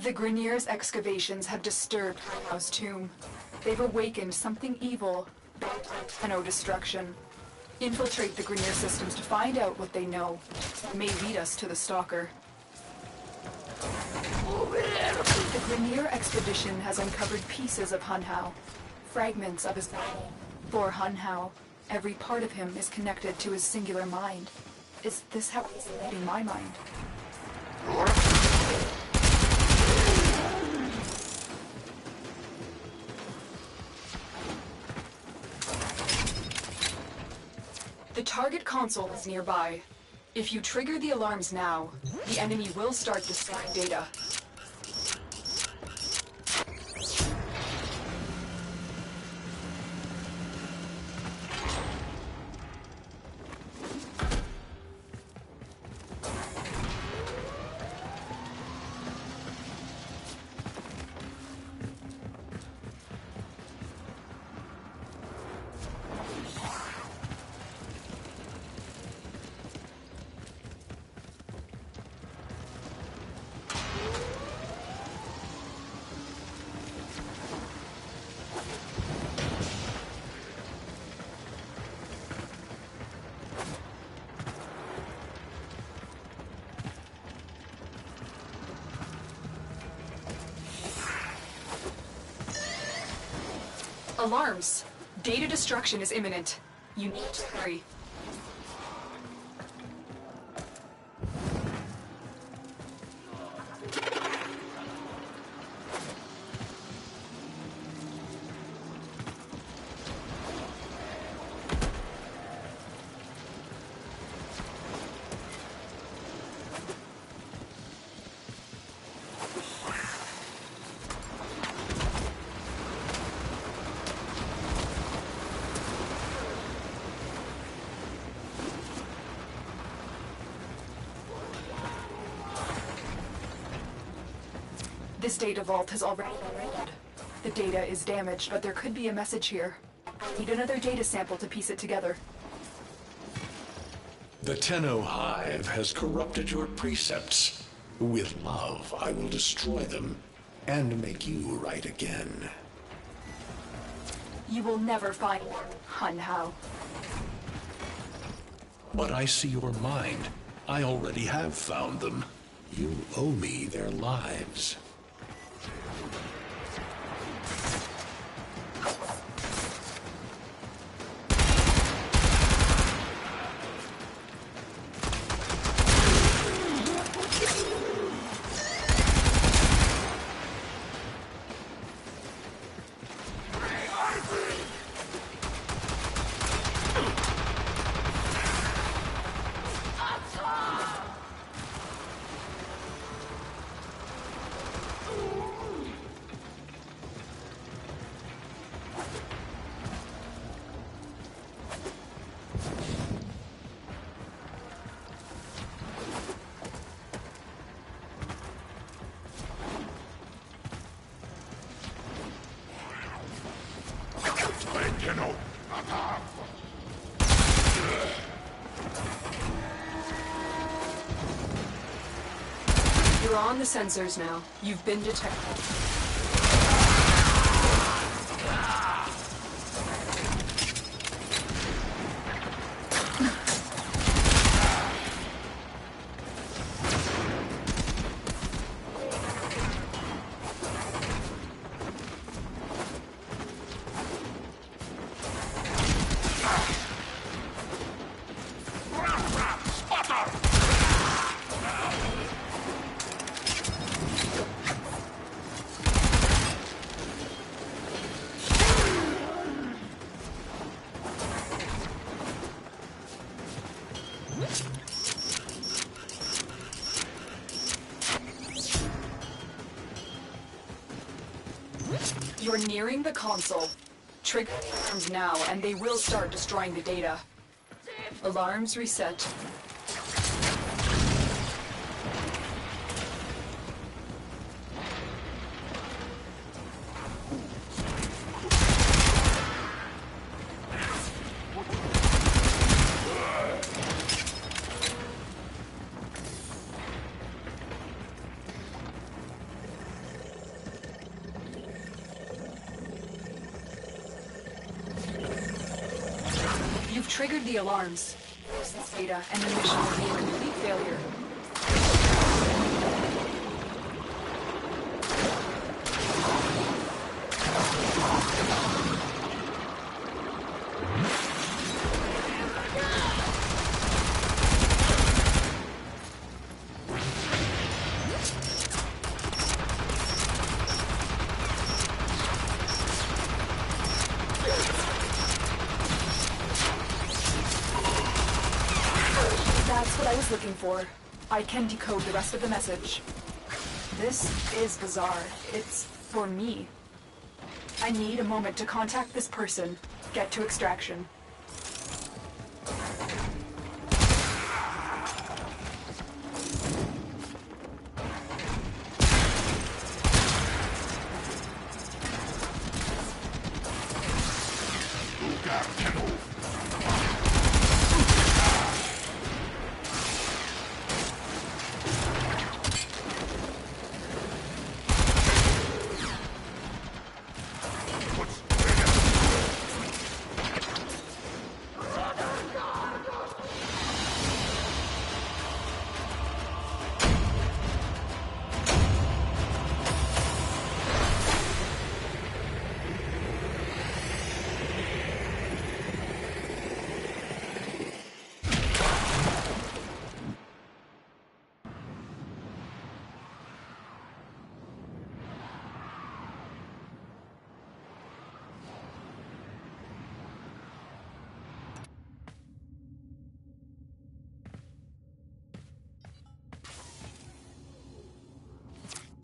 The Grineer's excavations have disturbed Tenno's tomb. They've awakened something evil, tenno destruction. Infiltrate the Grineer systems to find out what they know. It may lead us to the Stalker. The Grineer expedition has uncovered pieces of Hunhao, fragments of his body. For Hunhao, every part of him is connected to his singular mind. Is this how he's leading my mind? The target console is nearby. If you trigger the alarms now, the enemy will start destroying data. Alarms! Data destruction is imminent. You need to hurry. This data vault has already been raided. The data is damaged, but there could be a message here. I need another data sample to piece it together. The Tenno Hive has corrupted your precepts. With love, I will destroy them and make you right again. You will never find Hunhao. But I see your mind. I already have found them. You owe me their lives. You're on the sensors now. You've been detected. You're nearing the console. Trigger the alarms now, and they will start destroying the data. Alarms reset. triggered the alarms. This data and the mission will be a complete failure. That's what I was looking for. I can decode the rest of the message. This is bizarre. It's for me. I need a moment to contact this person, get to extraction.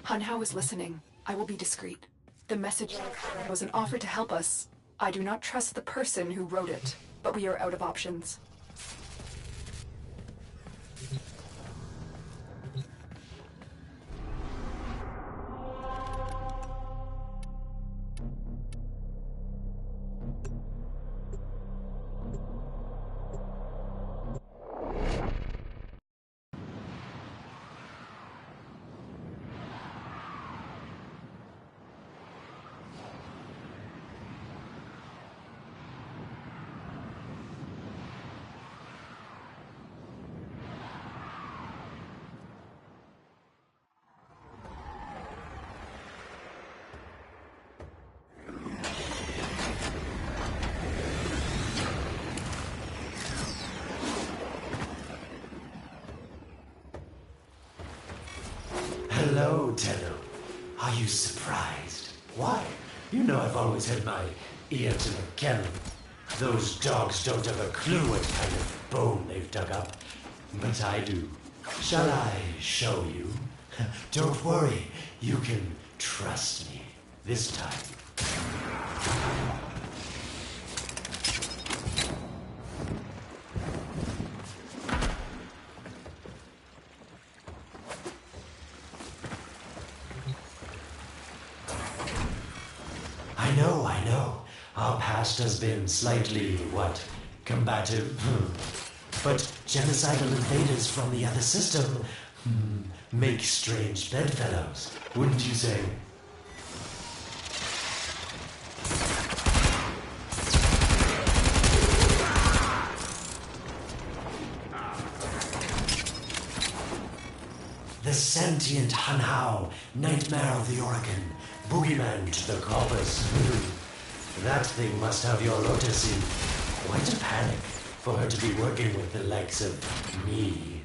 Hunhao is listening. I will be discreet. The message was an offer to help us. I do not trust the person who wrote it, but we are out of options. Hello, Tenno. Are you surprised? Why? You know I've always had my ear to the cannon. Those dogs don't have a clue what kind of bone they've dug up. But I do. Shall I show you? Don't worry. You can trust me. This time. I know. Our past has been slightly, combative? But genocidal invaders from the other system make strange bedfellows, wouldn't you say? The sentient Hunhao, nightmare of the Oregon, boogeyman to the corpus. That thing must have your Lotus in quite a panic for her to be working with the likes of me.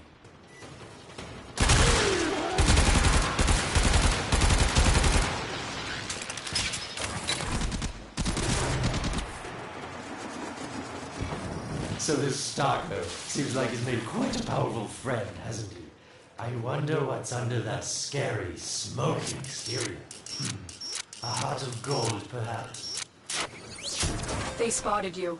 So this Stalker seems like he's made quite a powerful friend, hasn't he? I wonder what's under that scary, smoky exterior. A heart of gold, perhaps. They spotted you.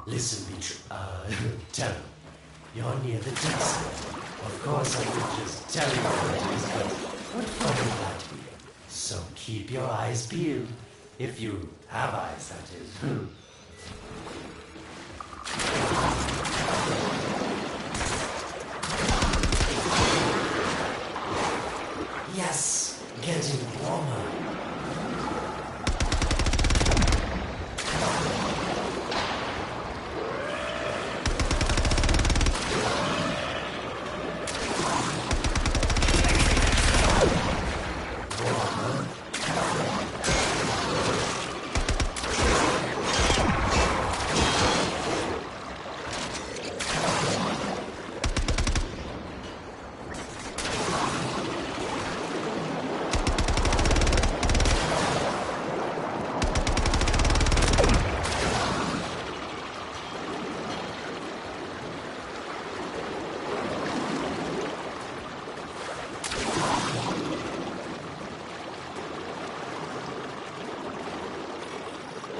Listen, Tenno, you're near the desk. Of course, I could just tell you what it is, but what fun would that be? So keep your eyes peeled. If you have eyes, that is. Yes, getting warmer.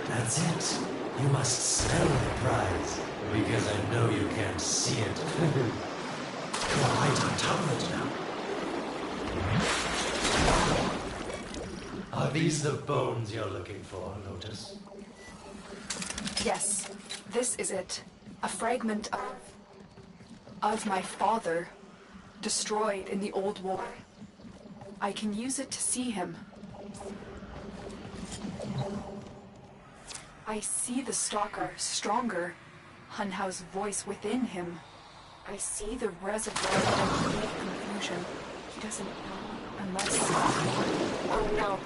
That's it. You must smell the prize, because I know you can't see it. You're right on top of it now. Are these the bones you're looking for, Lotus? Yes, this is it. A fragment of my father, destroyed in the old war. I can use it to see him. I see the stalker stronger, Hunhao's voice within him. I see the reservoir of complete confusion. He doesn't know unless... Oh no.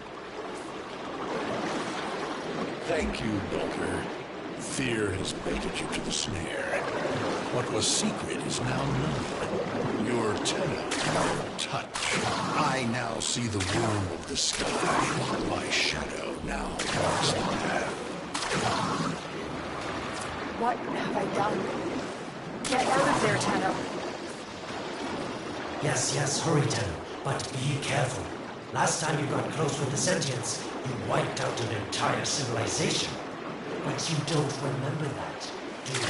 Thank you, Daughter. Fear has baited you to the snare. What was secret is now known. Your tenno, touch. I now see the womb of the sky. My shadow now marks the path. What have I done? Get out of there, Tenno. Yes, hurry, Tenno. But be careful. Last time you got close with the sentients, you wiped out an entire civilization. But you don't remember that, do you?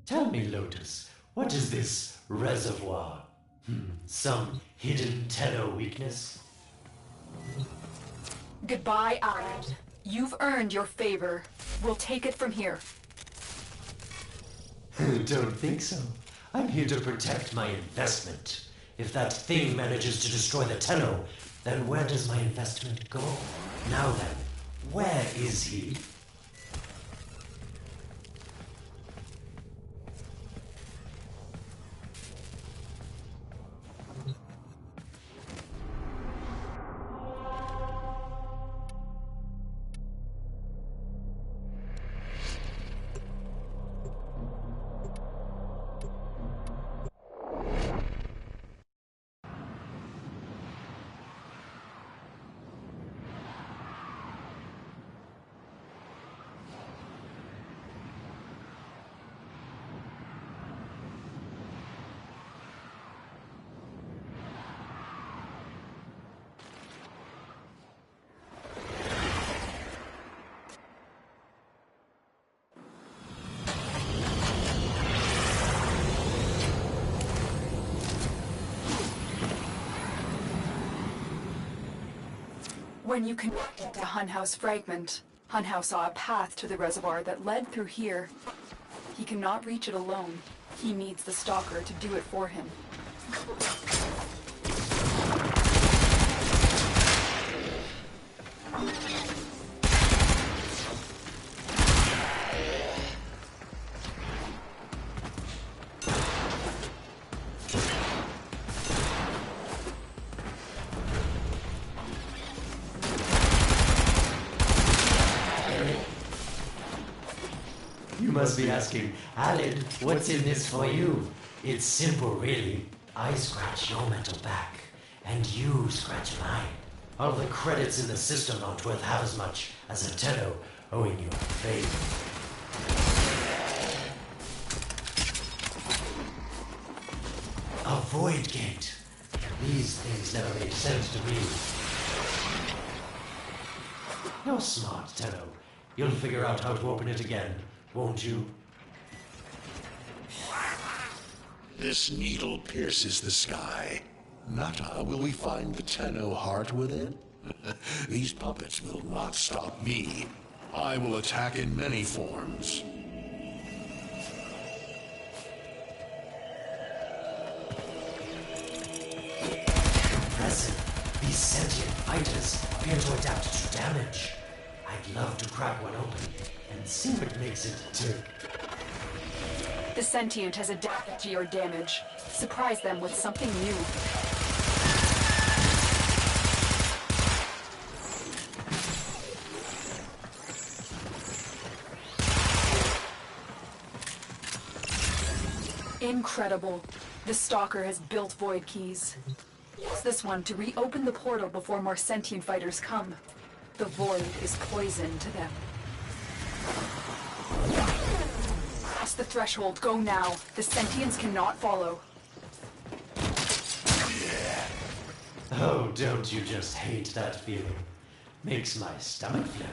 Tell me, Lotus, what is this reservoir? Some hidden tenno weakness? Goodbye, Island. You've earned your favor. We'll take it from here. Don't think so. I'm here to protect my investment. If that thing manages to destroy the tenno, then where does my investment go? Now then, where is he? When you connected to Hunhow's fragment, Hunhow saw a path to the reservoir that led through here. He cannot reach it alone. He needs the Stalker to do it for him. You must be asking, Alid, what's in this for you? It's simple, really. I scratch your mental back, and you scratch mine. All the credits in the system aren't worth half as much as a tenno owing you a favor. A void gate. These things never made sense to me. You're smart, Tenno. You'll figure out how to open it again, won't you? This needle pierces the sky. Nata, will we find the tenno heart within? These puppets will not stop me. I will attack in many forms. Impressive. These sentient fighters appear to adapt to damage. I'd love to crack one open and see what makes it tick. The sentient has adapted to your damage. Surprise them with something new. Incredible. The Stalker has built void keys. Use this one to reopen the portal before more sentient fighters come. The void is poison to them. Cross the threshold. Go now. The sentients cannot follow. Oh, don't you just hate that feeling? Makes my stomach flip.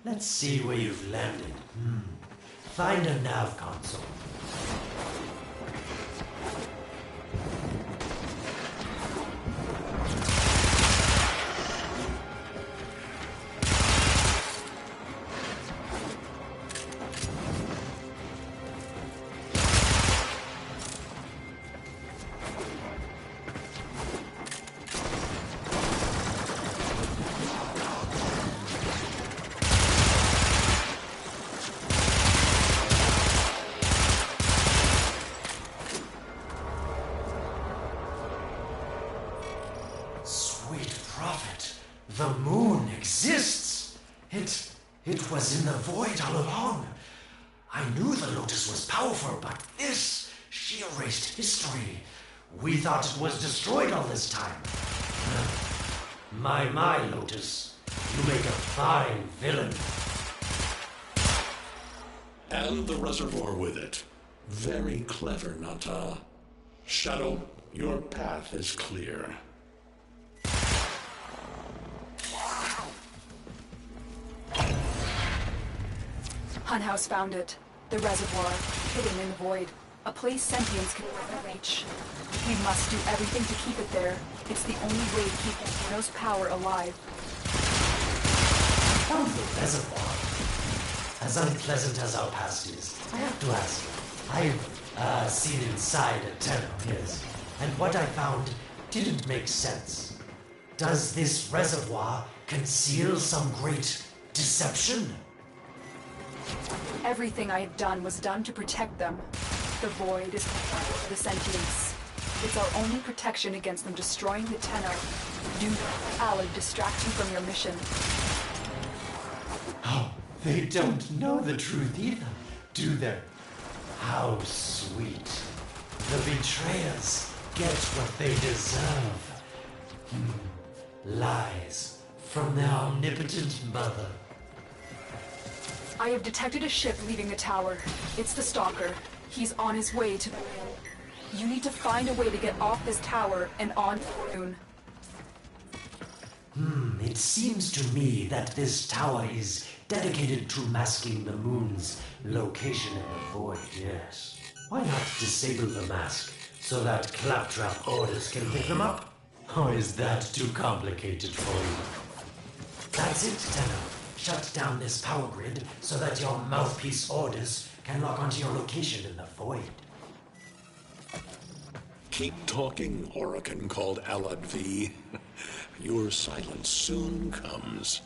Let's see where you've landed. Find a nav console. Sweet prophet, the moon exists! It was in the void all along. I knew the Lotus was powerful, but this, she erased history. We thought it was destroyed all this time. My, Lotus, you make a fine villain. And the reservoir with it. Very clever, Nata. Shadow, your path is clear. Hunhouse found it. The reservoir. hidden in the void, a place sentience can never reach. We must do everything to keep it there. It's the only way to keep Tenno's power alive. Found the reservoir. As unpleasant as our past is, I have to ask. I've seen inside a tenno, yes, and what I found didn't make sense. Does this reservoir conceal some great deception? Everything I have done was done to protect them. The void is the sentience. It's our only protection against them destroying the tenno. Do not allow it distract you from your mission. Oh, they don't know the truth either, do they? How sweet. The betrayers get what they deserve. Lies from their omnipotent mother. I have detected a ship leaving the tower. It's the Stalker. He's on his way to the moon. You need to find a way to get off this tower and on the moon. It seems to me that this tower is dedicated to masking the moon's location in the void, yes. Why not disable the mask so that claptrap orders can pick them up? Or is that too complicated for you? That's it, Tenno. Shut down this power grid so that your mouthpiece orders can lock onto your location in the void. Keep talking, Oracle called Alad V. Your silence soon comes.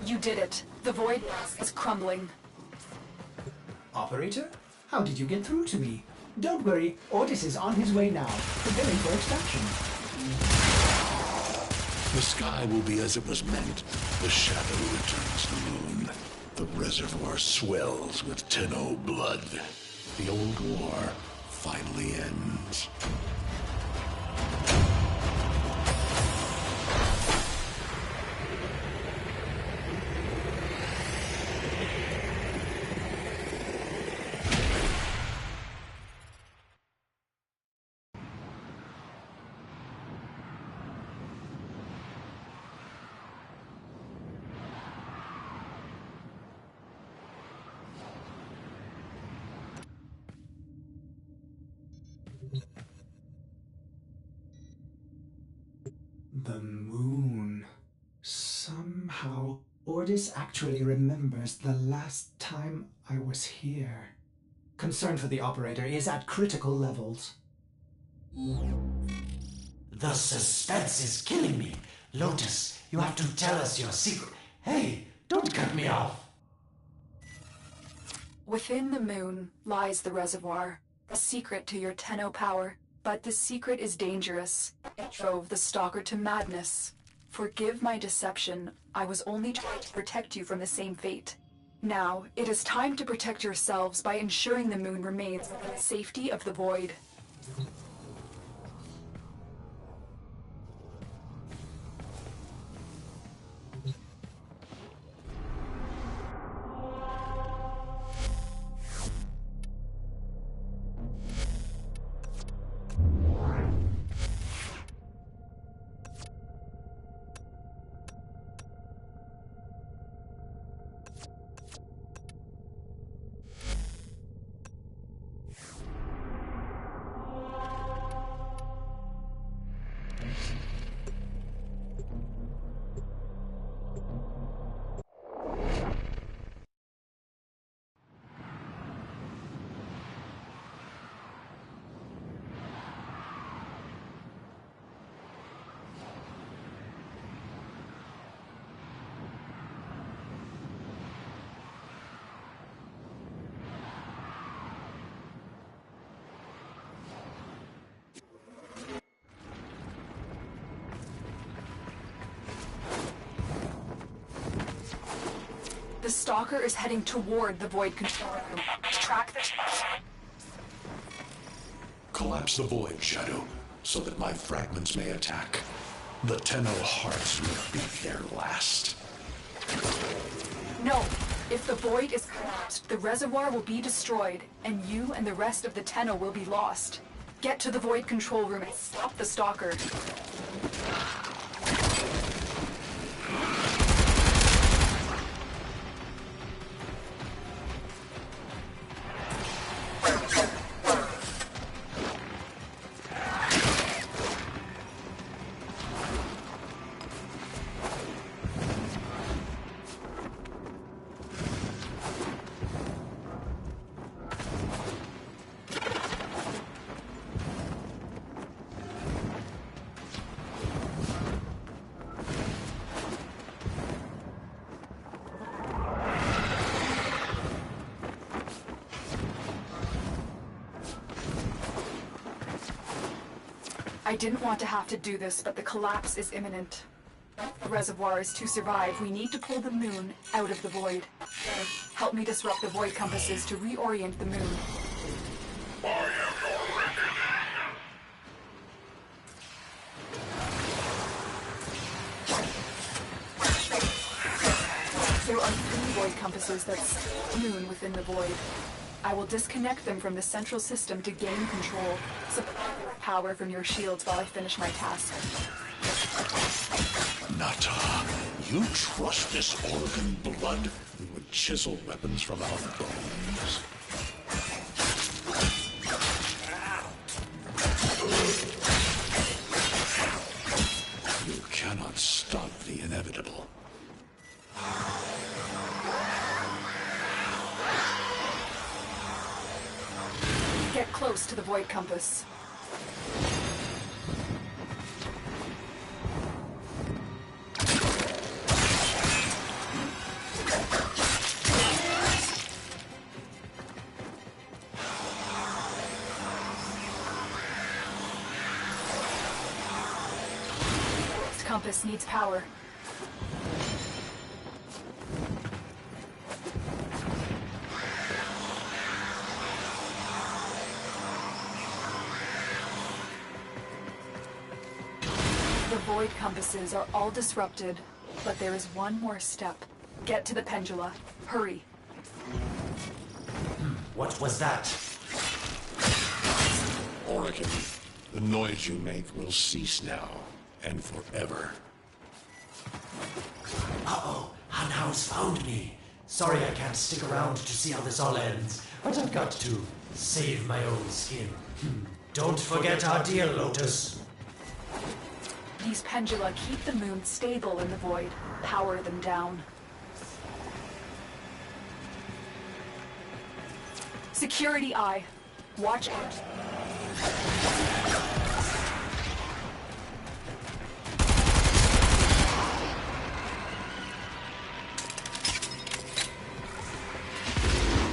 You did it. The void is crumbling. Operator? How did you get through to me? Don't worry, Otis is on his way now, preparing for extraction. The sky will be as it was meant. The shadow returns the moon. The reservoir swells with tenno blood. The old war finally ends. The moon. Somehow, Ordis actually remembers the last time I was here. Concern for the operator is at critical levels. The suspense is killing me. Lotus, you have to tell us your secret. Hey, don't cut me off. Within the moon lies the reservoir, a secret to your tenno power. But the secret is dangerous. It drove the Stalker to madness. Forgive my deception. I was only trying to protect you from the same fate. Now, it is time to protect yourselves by ensuring the moon remains in the safety of the void. The stalker is heading toward the void control room. Track the... Collapse the void, Shadow, so that my fragments may attack. The tenno hearts will be their last. No! If the void is collapsed, the reservoir will be destroyed, and you and the rest of the tenno will be lost. Get to the void control room and stop the stalker. I didn't want to have to do this, but the collapse is imminent. The reservoir is to survive. We need to pull the moon out of the void. Help me disrupt the void compasses to reorient the moon. There are 3 void compasses that's moon within the void. I will disconnect them from the central system to gain control. Supply power from your shields while I finish my task. Nata, you trust this Oregon blood who would chisel weapons from our bones? You cannot stop the inevitable. Get close to the void compass. This compass needs power. The void compasses are all disrupted, but there is one more step. Get to the pendula. Hurry. What was that? Oregon, the noise you make will cease now, and forever. Uh-oh, Hanau's found me. Sorry I can't stick around to see how this all ends, but I've got to save my own skin. Don't forget our dear Lotus. These pendula keep the moon stable in the void. Power them down. Security eye. Watch out.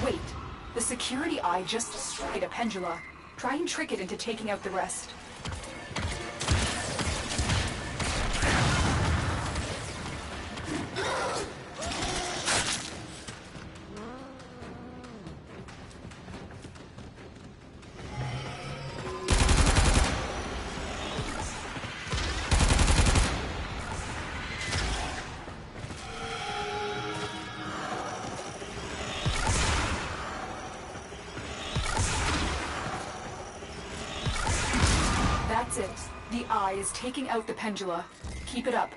Wait. The security eye just destroyed a pendula. Try and trick it into taking out the rest. That's it. The eye is taking out the pendula. Keep it up.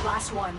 Last one.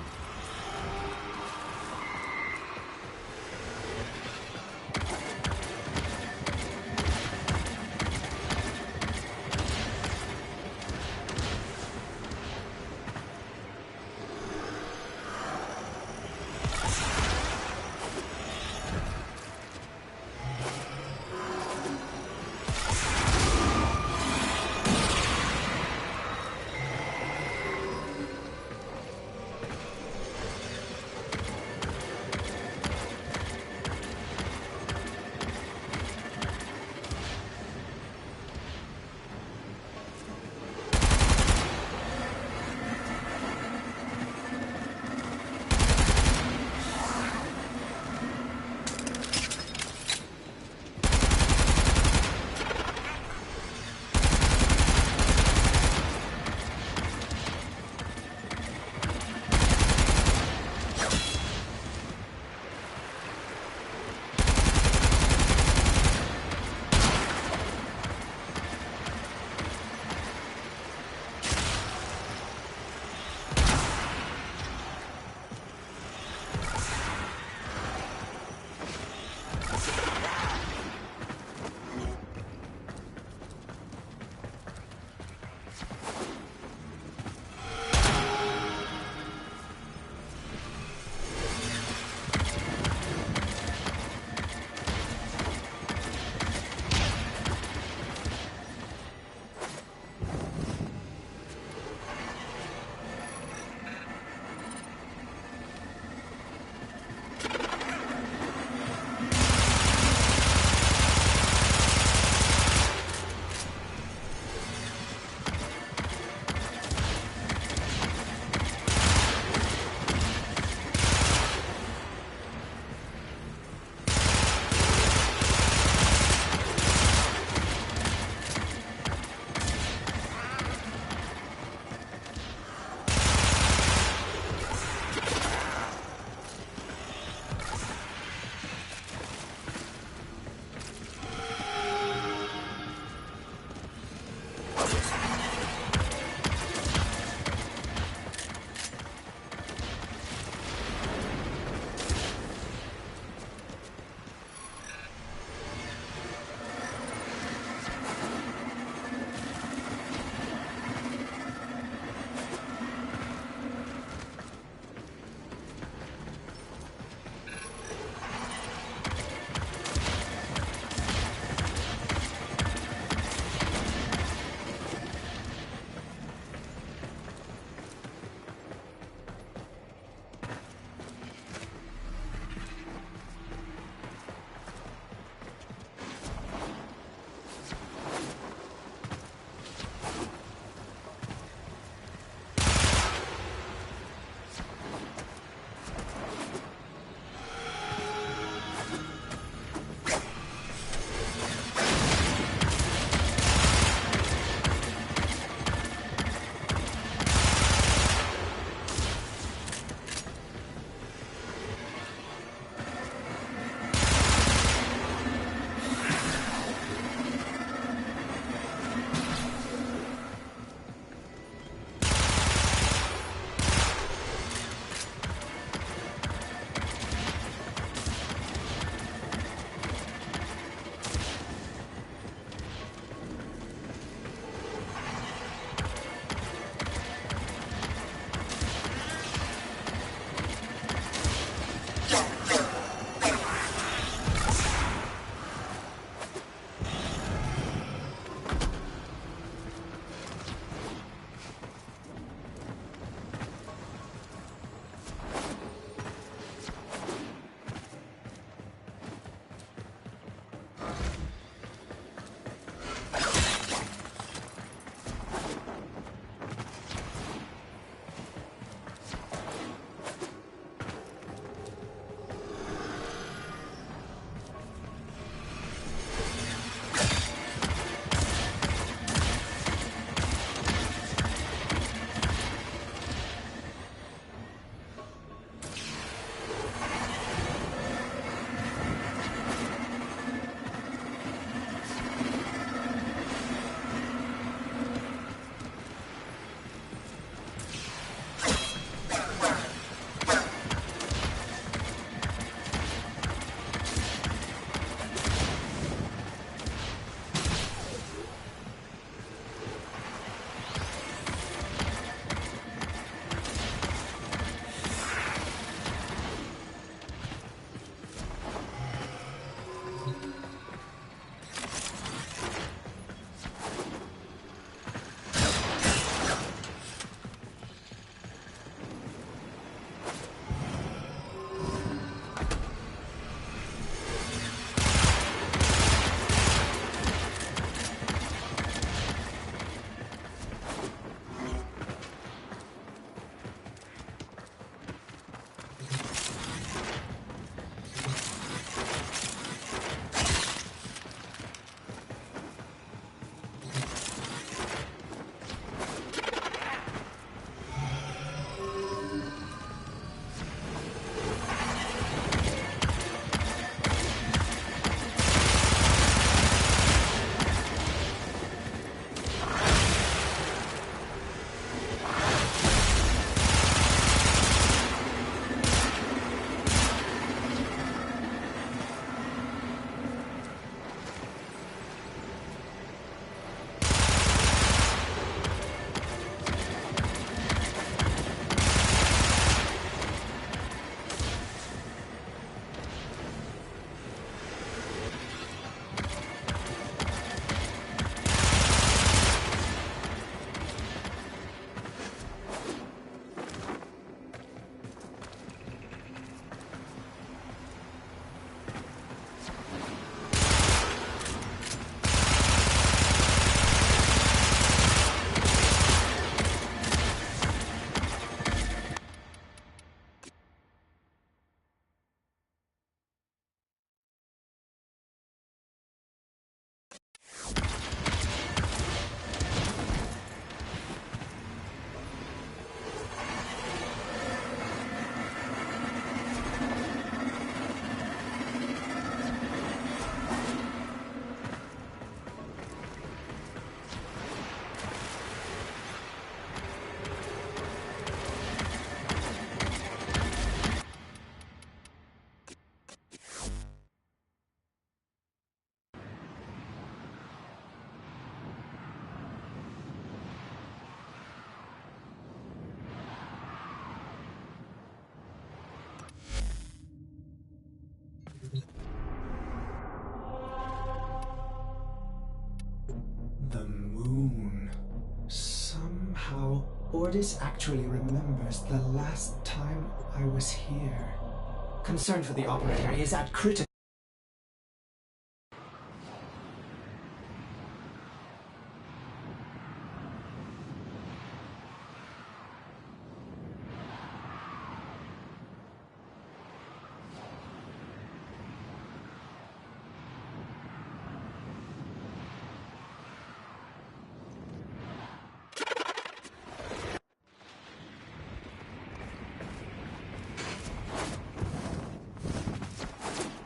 Ordis actually remembers the last time I was here. Concern for the operator is at critical.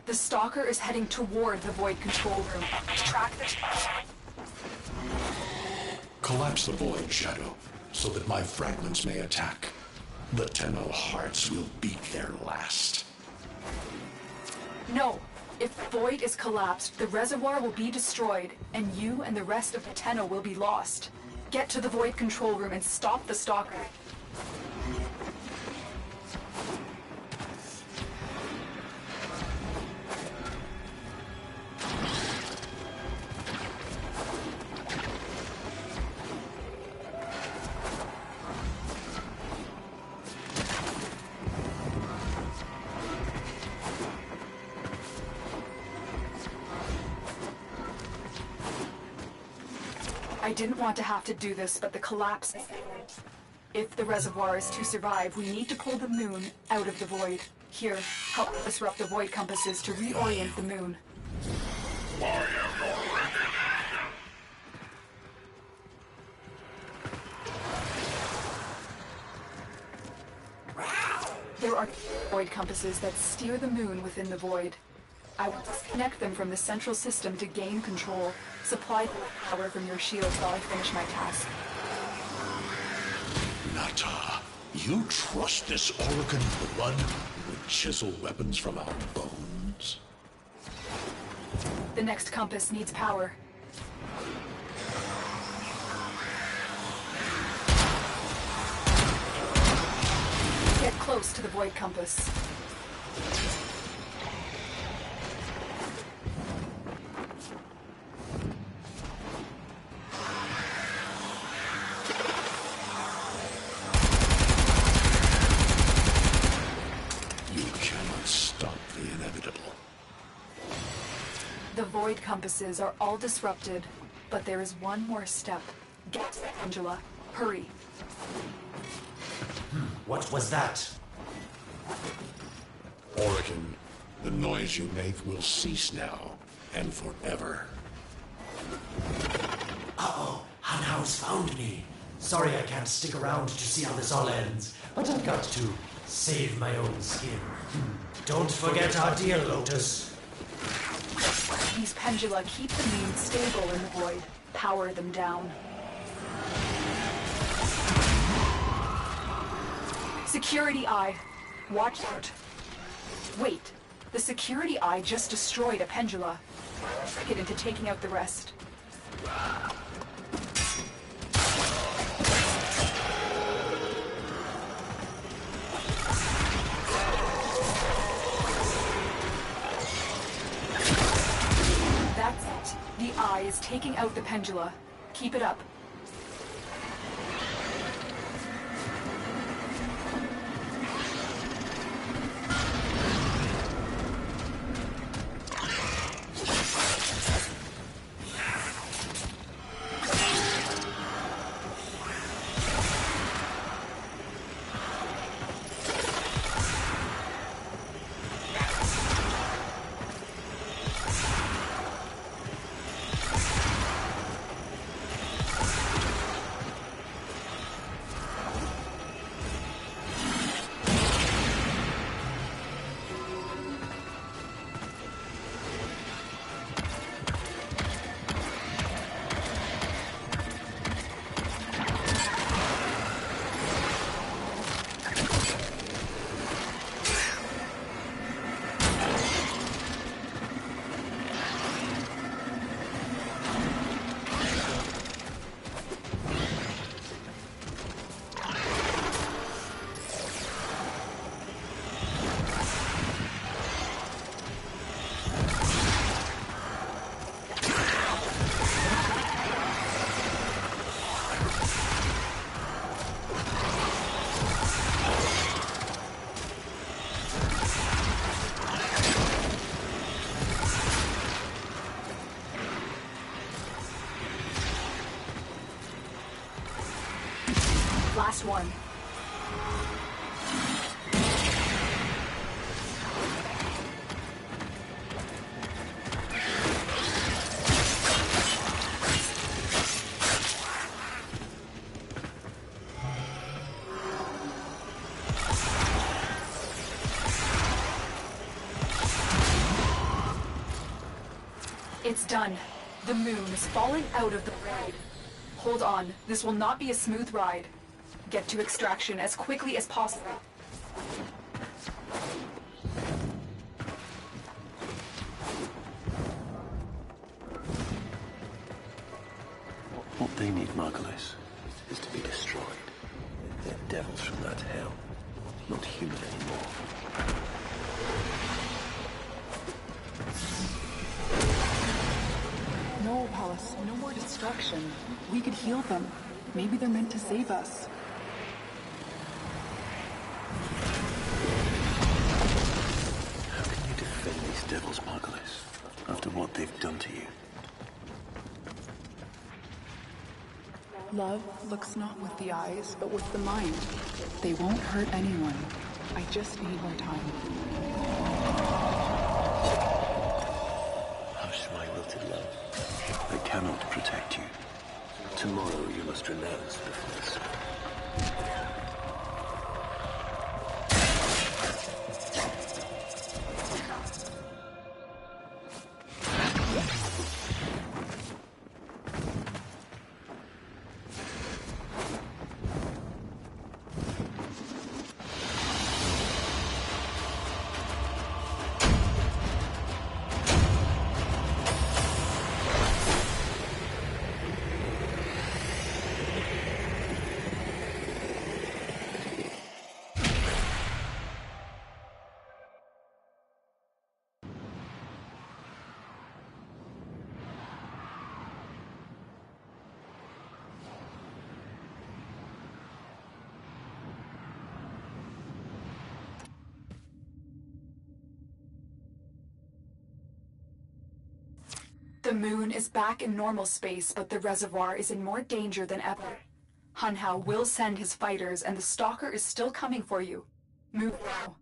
The stalker is heading toward the Void control room. Track the... Collapse the Void, Shadow, so that my fragments may attack. The Tenno hearts will beat their last. No. If the Void is collapsed, the reservoir will be destroyed, and you and the rest of the Tenno will be lost. Get to the Void control room and stop the stalker. I didn't want to have to do this, but the collapse is imminent. If the reservoir is to survive, we need to pull the moon out of the Void. Here, help disrupt the Void compasses to reorient the moon. There are Void compasses that steer the moon within the Void. I will disconnect them from the central system to gain control. Supply power from your shields while I finish my task. Nata, you trust this Orokin blood who would chisel weapons from our bones? The next compass needs power. Get close to the Void compass. The Void compasses are all disrupted, but there is one more step. Get to Angela. Hurry. What was that? Orokin, the noise you make will cease now, and forever. Uh-oh, Hanau's found me. Sorry I can't stick around to see how this all ends, but I've got to save my own skin. Don't forget our dear Lotus. These pendula keep the moon stable in the Void. Power them down. Security Eye. Watch out. Wait. The Security Eye just destroyed a pendula. Trick it into taking out the rest. That's it. The Eye is taking out the pendula. Keep it up. reborn. It's done. The moon is falling out of the void. Hold on, this will not be a smooth ride. Get to extraction as quickly as possible. What they need, Margulis, is to be destroyed. They're devils from that hell, not human anymore. No, Palace, no more destruction. We could heal them. Maybe they're meant to save us. How can you defend these devils, Margulis, after what they've done to you? Love looks not with the eyes, but with the mind. They won't hurt anyone. I just need more time. Hush, my wilted love. I cannot protect you. Tomorrow you must renounce the force. The moon is back in normal space, but the reservoir is in more danger than ever. Hunhao will send his fighters, and the Stalker is still coming for you. Move now.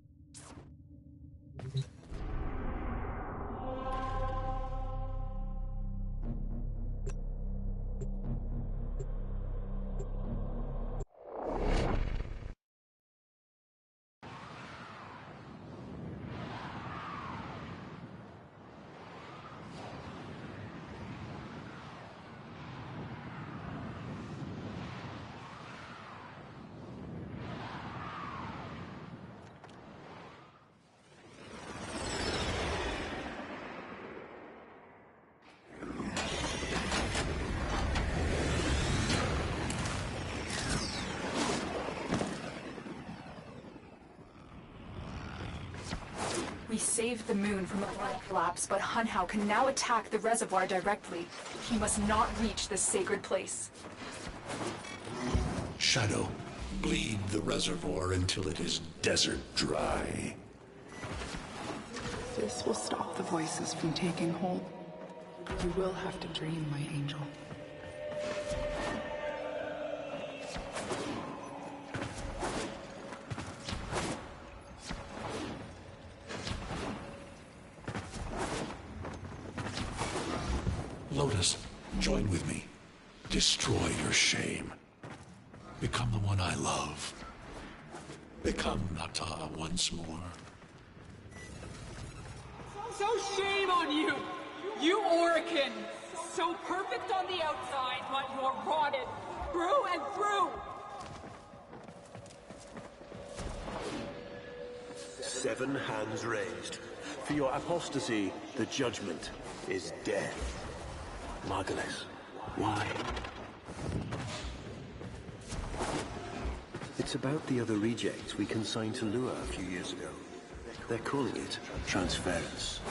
We saved the moon from a blood collapse, but Hunhao can now attack the reservoir directly. He must not reach this sacred place. Shadow, bleed the reservoir until it is desert dry. This will stop the voices from taking hold. You will have to dream, my angel. Lotus, join with me. Destroy your shame. Become the one I love. Become Nata once more. So shame on you! You Orican! So perfect on the outside, but you're rotted through and through! 7 hands raised. For your apostasy, the judgment is death. Margulis, why? It's about the other rejects we consigned to Lua a few years ago. They're calling it transference.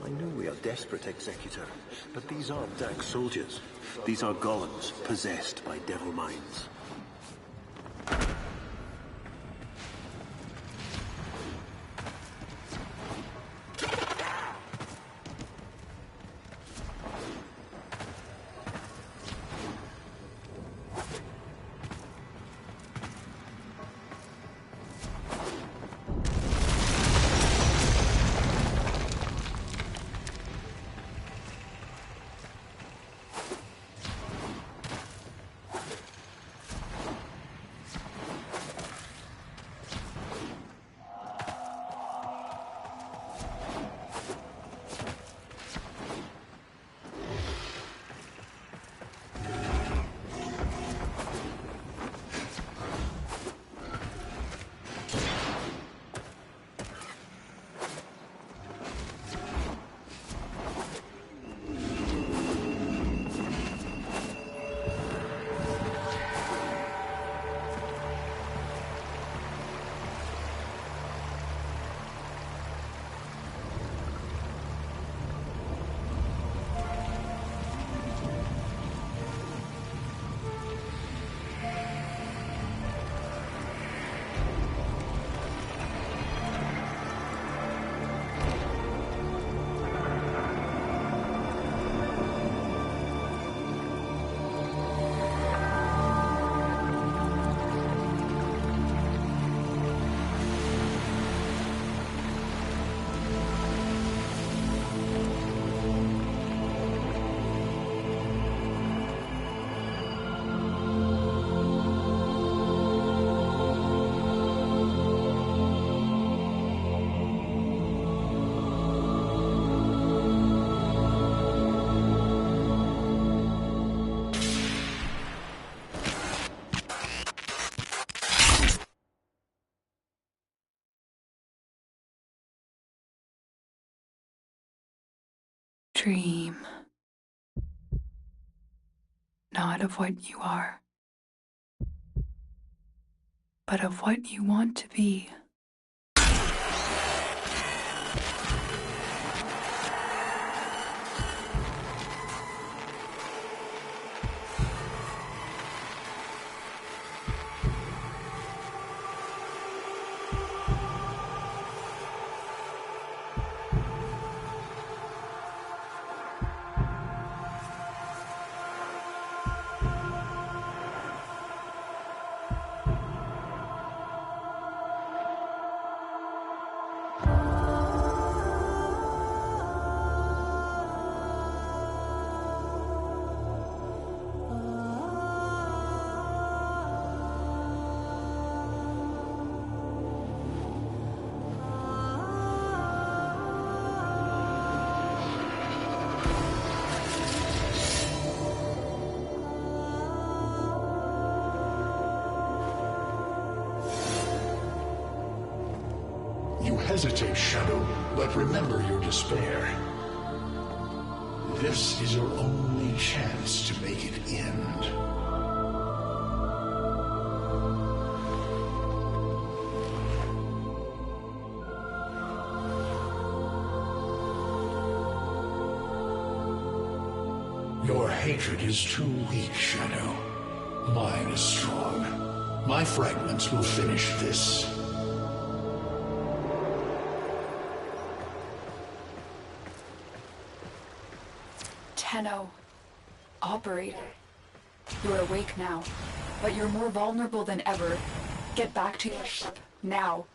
I know we are desperate, Executor, but these aren't Dak soldiers. These are golems possessed by devil minds. dream. Not of what you are, but of what you want to be. You hesitate, Shadow, but remember your despair. This is your only chance to make it end. Your hatred is too weak, Shadow. Mine is strong. My fragments will finish this. Tenno. Operator. You're awake now, but you're more vulnerable than ever. Get back to your ship, now.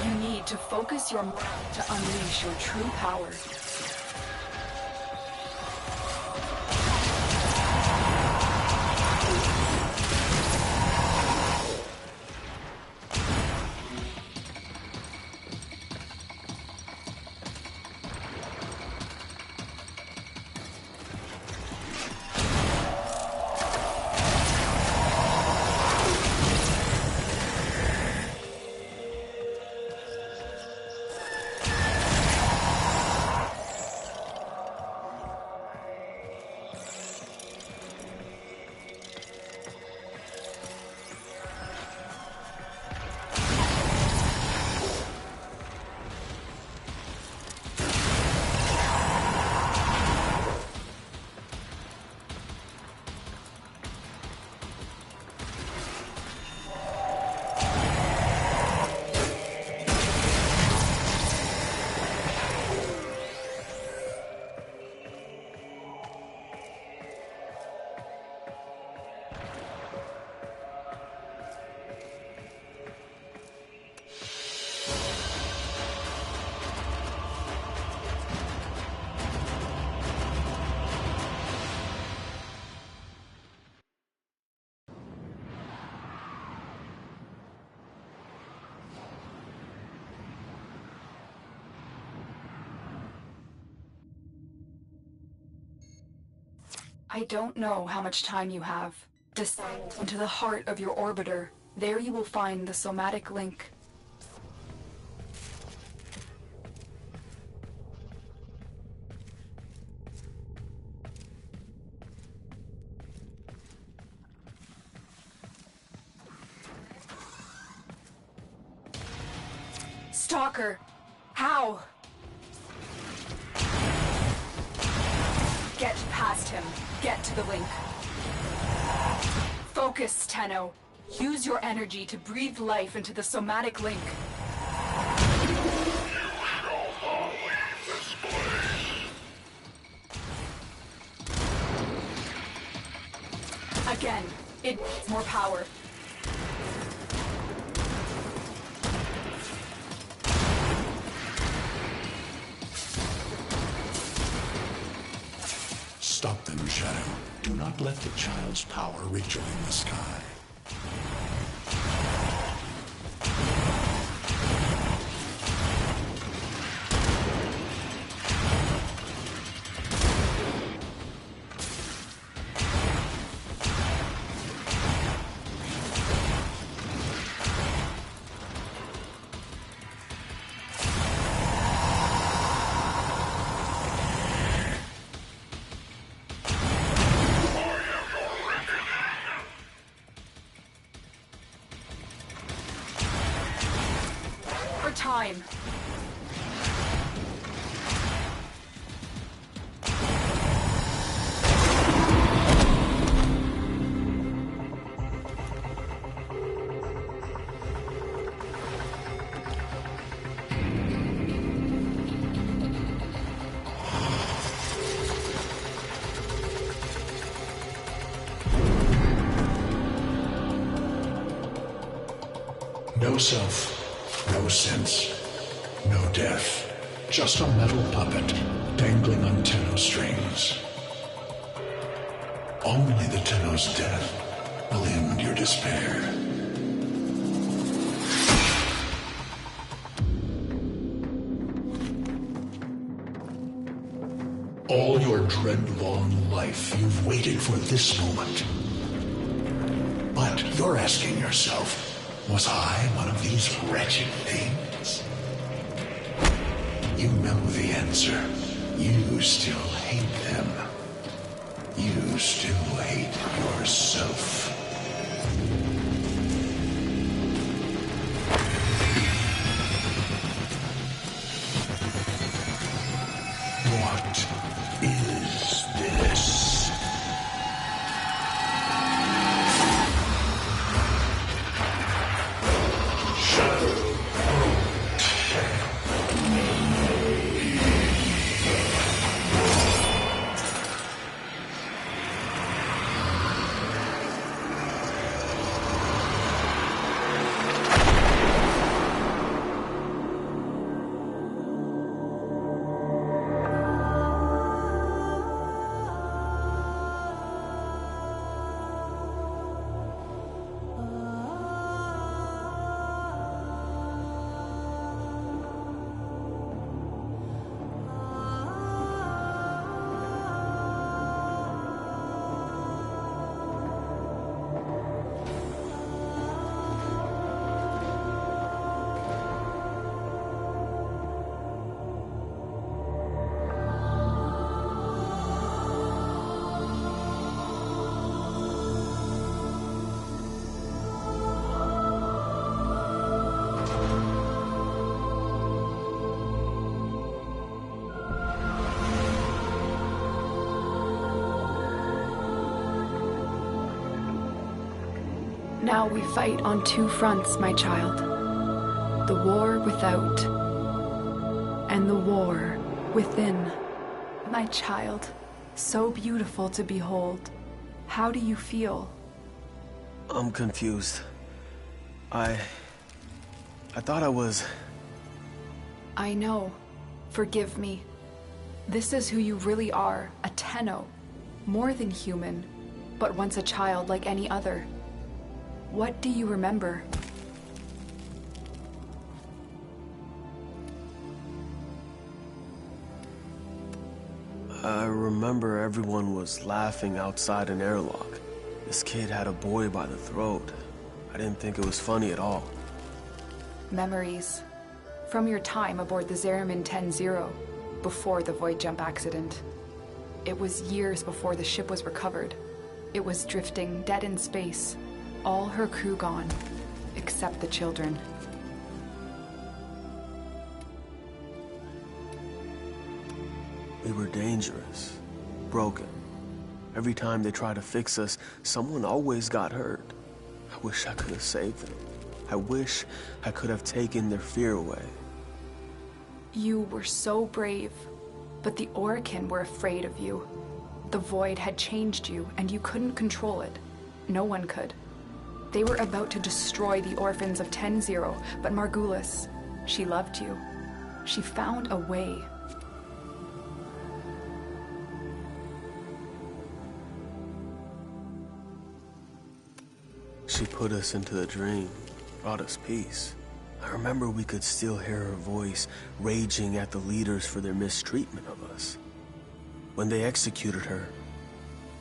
You need to focus your mind to unleash your true power. I don't know how much time you have. Descend into the heart of your orbiter. There you will find the somatic link. Stalker! How? Get past him. Get to the link. Focus, Tenno. Use your energy to breathe life into the somatic link. Again, it needs more power. Stop them, Shadow. Do not let the child's power rejoin the sky. time. No self, no sense, no death. Just a metal puppet dangling on tenno strings. Only the tenno's death will end your despair. All your dread-long life, you've waited for this moment. But you're asking yourself, was I one of these wretched things? You know the answer. You still hate them. You still hate yourself. What is this? Now we fight on two fronts, my child. The war without, and the war within. My child, so beautiful to behold. How do you feel? I'm confused. I thought I was... I know. Forgive me. This is who you really are, a tenno. More than human, but once a child like any other. What do you remember? I remember everyone was laughing outside an airlock. This kid had a boy by the throat. I didn't think it was funny at all. Memories. From your time aboard the Zeramin 10-0, before the void jump accident. It was years before the ship was recovered. It was drifting dead in space. All her crew gone, except the children. We were dangerous, broken. Every time they tried to fix us, someone always got hurt. I wish I could have saved them. I wish I could have taken their fear away. You were so brave, but the Orokin were afraid of you. The void had changed you, and you couldn't control it. No one could. They were about to destroy the orphans of 10-0, but Margulis, she loved you. She found a way. She put us into the dream, brought us peace. I remember we could still hear her voice raging at the leaders for their mistreatment of us. When they executed her,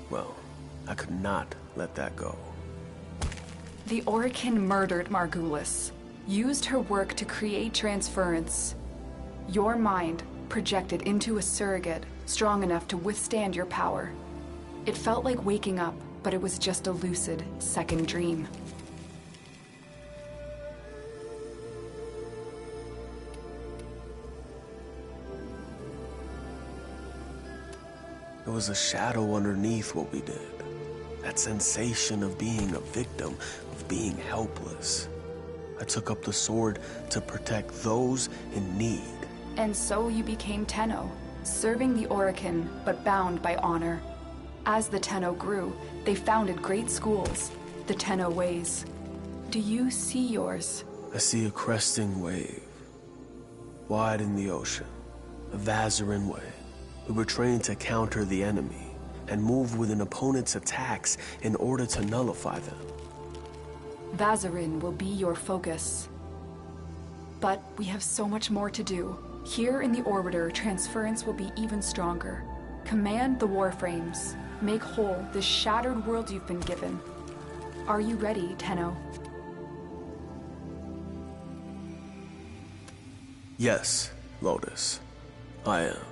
well, I could not let that go. The Orokin murdered Margulis, used her work to create transference. Your mind projected into a surrogate strong enough to withstand your power. It felt like waking up, but it was just a lucid second dream. There was a shadow underneath what we did. That sensation of being a victim, of being helpless. I took up the sword to protect those in need. And so you became Tenno, serving the Orokin, but bound by honor. As the Tenno grew, they founded great schools, the Tenno ways. Do you see yours? I see a cresting wave, wide in the ocean, a Vazarin way. We were trained to counter the enemy and move with an opponent's attacks in order to nullify them. Vazarin will be your focus. But we have so much more to do. Here in the Orbiter, transference will be even stronger. Command the Warframes. Make whole this shattered world you've been given. Are you ready, Tenno? Yes, Lotus, I am.